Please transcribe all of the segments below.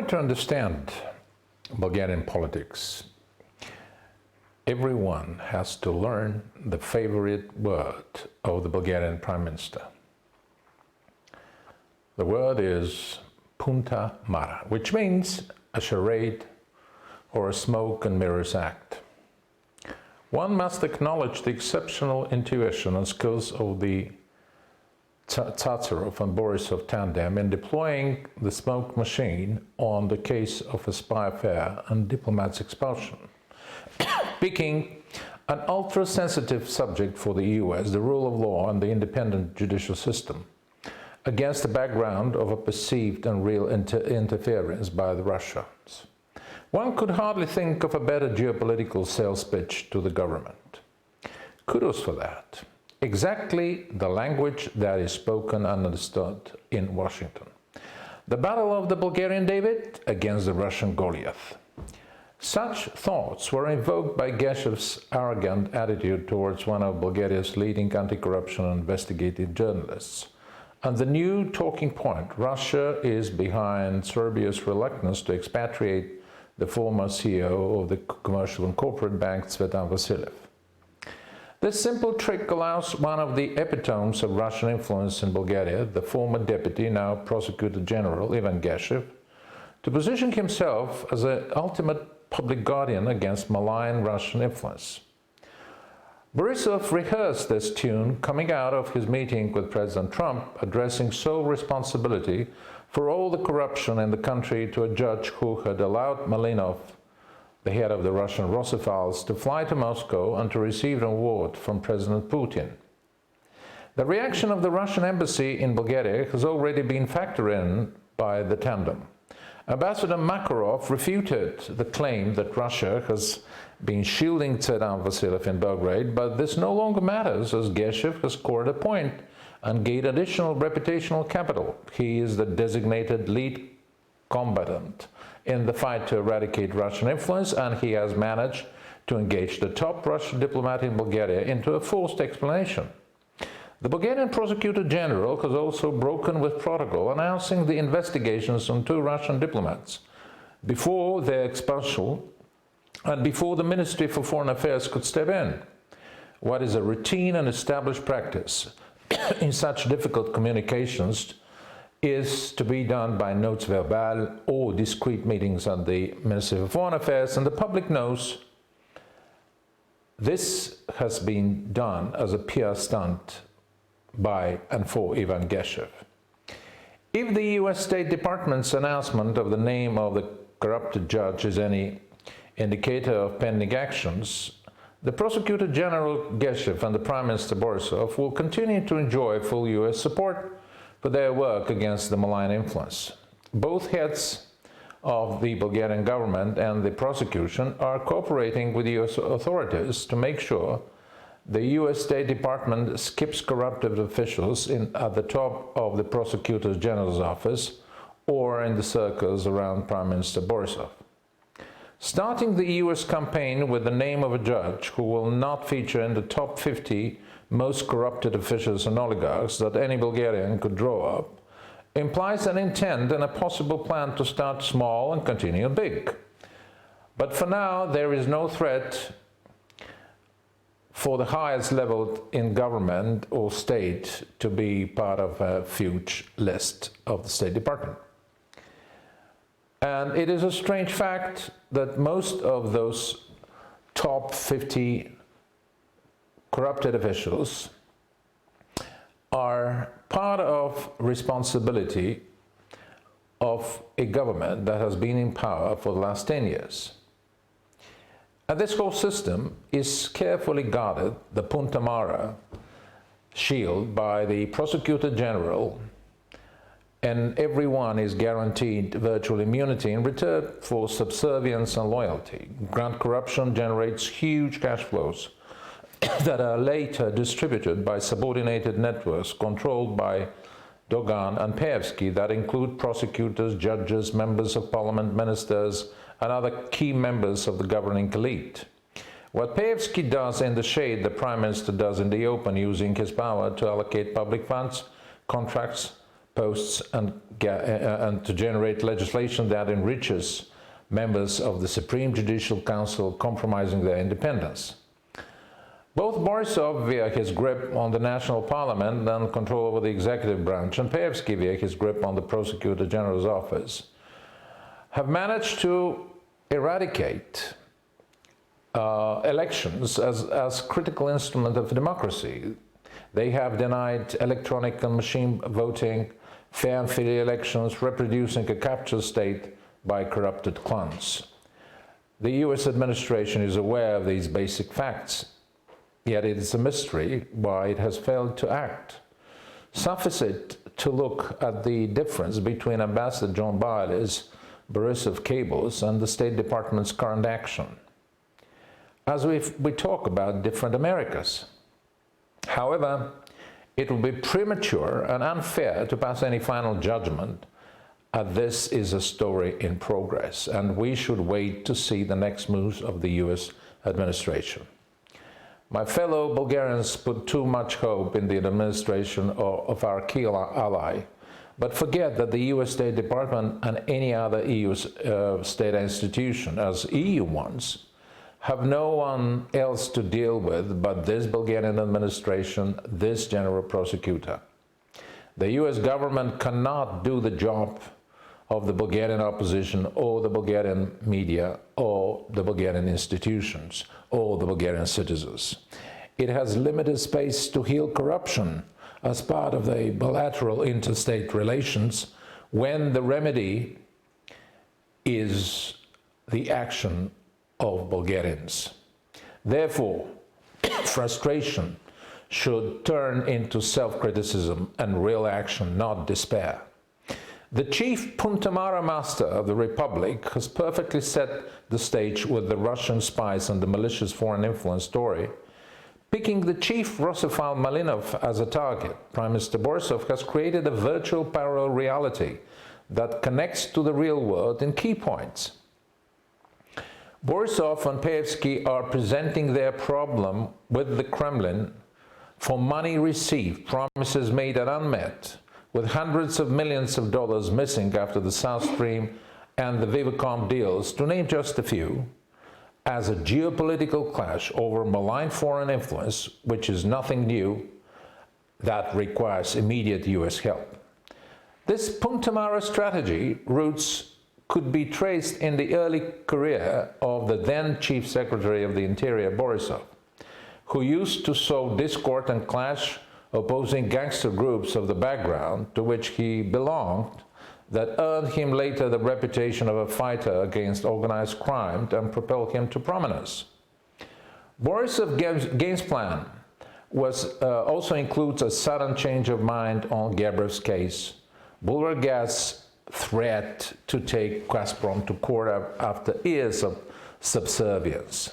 to understand Bulgarian politics, everyone has to learn the favorite word of the Bulgarian Prime Minister. The word is Punta Mara, which means a charade or a smoke and mirrors act. One must acknowledge the exceptional intuition and skills of the Tsarov and Borisov tandem in deploying the smoke machine on the case of a spy affair and diplomat's expulsion. Picking an ultra-sensitive subject for the EU as the rule of law and the independent judicial system, against the background of a perceived and real interference by the Russians. One could hardly think of a better geopolitical sales pitch to the government. Kudos for that. Exactly the language that is spoken and understood in Washington. The battle of the Bulgarian David against the Russian Goliath. Such thoughts were invoked by Geshev's arrogant attitude towards one of Bulgaria's leading anti-corruption and investigative journalists. And the new talking point, Russia is behind Serbia's reluctance to expatriate the former CEO of the commercial and corporate bank, Ilian Vassilev. This simple trick allows one of the epitomes of Russian influence in Bulgaria, the former deputy, now Prosecutor General, Ilian Vassilev, to position himself as an ultimate public guardian against malign Russian influence. Borisov rehearsed this tune coming out of his meeting with President Trump, addressing sole responsibility for all the corruption in the country to a judge who had allowed Malinov, the head of the Russian Rossophiles, to fly to Moscow and to receive an award from President Putin. The reaction of the Russian embassy in Bulgaria has already been factored in by the tandem. Ambassador Makarov refuted the claim that Russia has been shielding Ilian Vassilev in Belgrade, but this no longer matters as Geshev has scored a point and gained additional reputational capital. He is the designated lead combatant in the fight to eradicate Russian influence, and he has managed to engage the top Russian diplomat in Bulgaria into a forced explanation. The Bulgarian Prosecutor General has also broken with protocol, announcing the investigations on 2 Russian diplomats before their expulsion and before the Ministry for Foreign Affairs could step in. What is a routine and established practice in such difficult communications is to be done by notes verbal or discreet meetings at the Ministry for Foreign Affairs, and the public knows this has been done as a PR stunt by and for Ilian Vassilev. If the US State Department's announcement of the name of the corrupted judge is any indicator of pending actions, the Prosecutor General Geshev and the Prime Minister Borisov will continue to enjoy full US support for their work against the malign influence. Both heads of the Bulgarian government and the prosecution are cooperating with US authorities to make sure the US State Department skips corrupted officials at the top of the Prosecutor General's office or in the circles around Prime Minister Borisov. Starting the US campaign with the name of a judge who will not feature in the top 50 most corrupted officials and oligarchs that any Bulgarian could draw up implies an intent and a possible plan to start small and continue big. But for now, there is no threat for the highest level in government or state to be part of a huge list of the State Department. And it is a strange fact that most of those top 50 corrupted officials are part of responsibility of a government that has been in power for the last 10 years. And this whole system is carefully guarded, the Punta Mara shield, by the Prosecutor General, and everyone is guaranteed virtual immunity in return for subservience and loyalty. Grand corruption generates huge cash flows that are later distributed by subordinated networks controlled by Dogan and Peevsky that include prosecutors, judges, members of parliament, ministers, and other key members of the governing elite. What Peevsky does in the shade, the Prime Minister does in the open, using his power to allocate public funds, contracts, posts and to generate legislation that enriches members of the Supreme Judicial Council, compromising their independence. Both Borisov, via his grip on the national parliament and control over the executive branch, and Peevski, via his grip on the Prosecutor General's office, have managed to eradicate elections as critical instrument of democracy. They have denied electronic and machine voting, fair and free elections, reproducing a captured state by corrupted clans. The US administration is aware of these basic facts, yet it is a mystery why it has failed to act. Suffice it to look at the difference between Ambassador John Byerly's Borisov cables and the State Department's current action, as we talk about different Americas. However, it will be premature and unfair to pass any final judgment, as this is a story in progress, and we should wait to see the next moves of the US administration. My fellow Bulgarians put too much hope in the administration of our key ally, but forget that the US State Department and any other EU state institution, as EU ones, have no one else to deal with but this Bulgarian administration, this general prosecutor. The US government cannot do the job of the Bulgarian opposition or the Bulgarian media or the Bulgarian institutions or the Bulgarian citizens. It has limited space to heal corruption as part of the bilateral interstate relations when the remedy is the action of Bulgarians. Therefore, frustration should turn into self-criticism and real action, not despair. The chief Punta Mara master of the Republic has perfectly set the stage with the Russian spies and the malicious foreign influence story. Picking the chief Russophile Malinov as a target, Prime Minister Borisov has created a virtual parallel reality that connects to the real world in key points. Borisov and Peevski are presenting their problem with the Kremlin for money received, promises made and unmet, with hundreds of millions of dollars missing after the South Stream and the Vivacom deals, to name just a few, as a geopolitical clash over malign foreign influence, which is nothing new, that requires immediate US help. This Punta Mara strategy roots could be traced in the early career of the then Chief Secretary of the Interior, Borisov, who used to sow discord and clash opposing gangster groups of the background to which he belonged, that earned him later the reputation of a fighter against organized crime and propelled him to prominence. Borisov's game plan also includes a sudden change of mind on Gabrev's case, Bulgargas' threat to take Gazprom to court after years of subservience.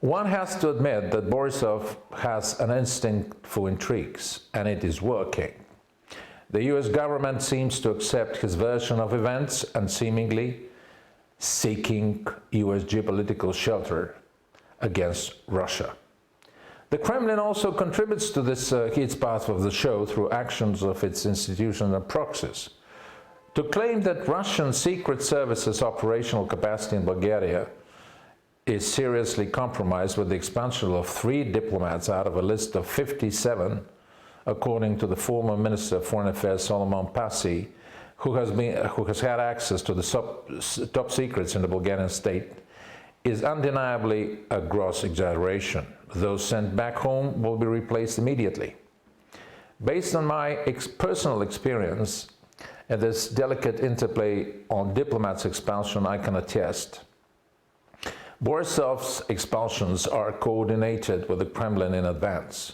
One has to admit that Borisov has an instinct for intrigues, and it is working. The US government seems to accept his version of events and seemingly seeking US geopolitical shelter against Russia. The Kremlin also contributes to this heat path of the show through actions of its institutions and proxies. To claim that Russian secret services' operational capacity in Bulgaria is seriously compromised with the expulsion of 3 diplomats out of a list of 57, according to the former Minister of Foreign Affairs Solomon Passy, who has had access to the top secrets in the Bulgarian state, is undeniably a gross exaggeration. Those sent back home will be replaced immediately. Based on my personal experience and this delicate interplay on diplomats' expulsion, I can attest. Borisov's expulsions are coordinated with the Kremlin in advance,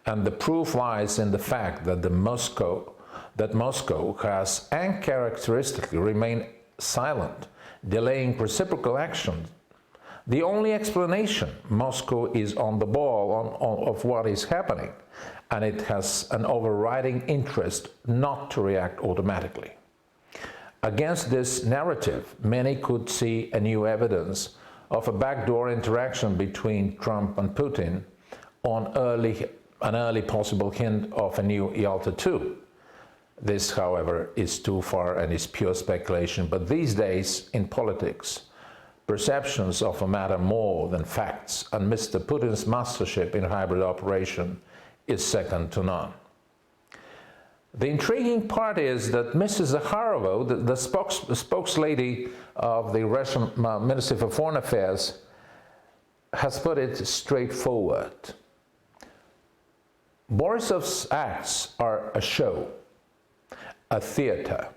and the proof lies in the fact that Moscow has uncharacteristically remained silent, delaying reciprocal action. The only explanation: Moscow is on the ball of what is happening, and it has an overriding interest not to react automatically. Against this narrative, many could see a new evidence of a backdoor interaction between Trump and Putin on an early possible hint of a new Yalta II. This, however, is too far and is pure speculation. But these days, in politics, perceptions of a matter more than facts, and Mr. Putin's mastership in hybrid operation is second to none. The intriguing part is that Mrs. Zakharova, the spokeslady of the Russian Ministry for Foreign Affairs, has put it straightforward. Borisov's acts are a show, a theater.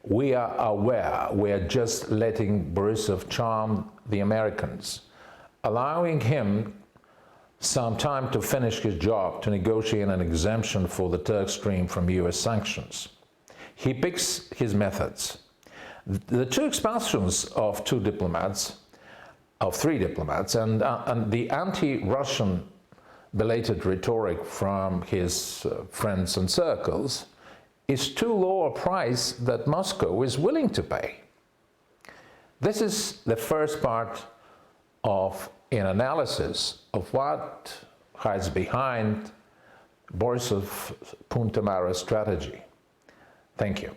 We are aware we are just letting Borisov charm the Americans, allowing him some time to finish his job to negotiate an exemption for the Turk Stream from US sanctions. He picks his methods. The two expulsions of three diplomats, and the anti-Russian belated rhetoric from his friends and circles is too low a price that Moscow is willing to pay. This is the first part of an analysis of what hides behind Borisov's Punta Mara strategy. Thank you.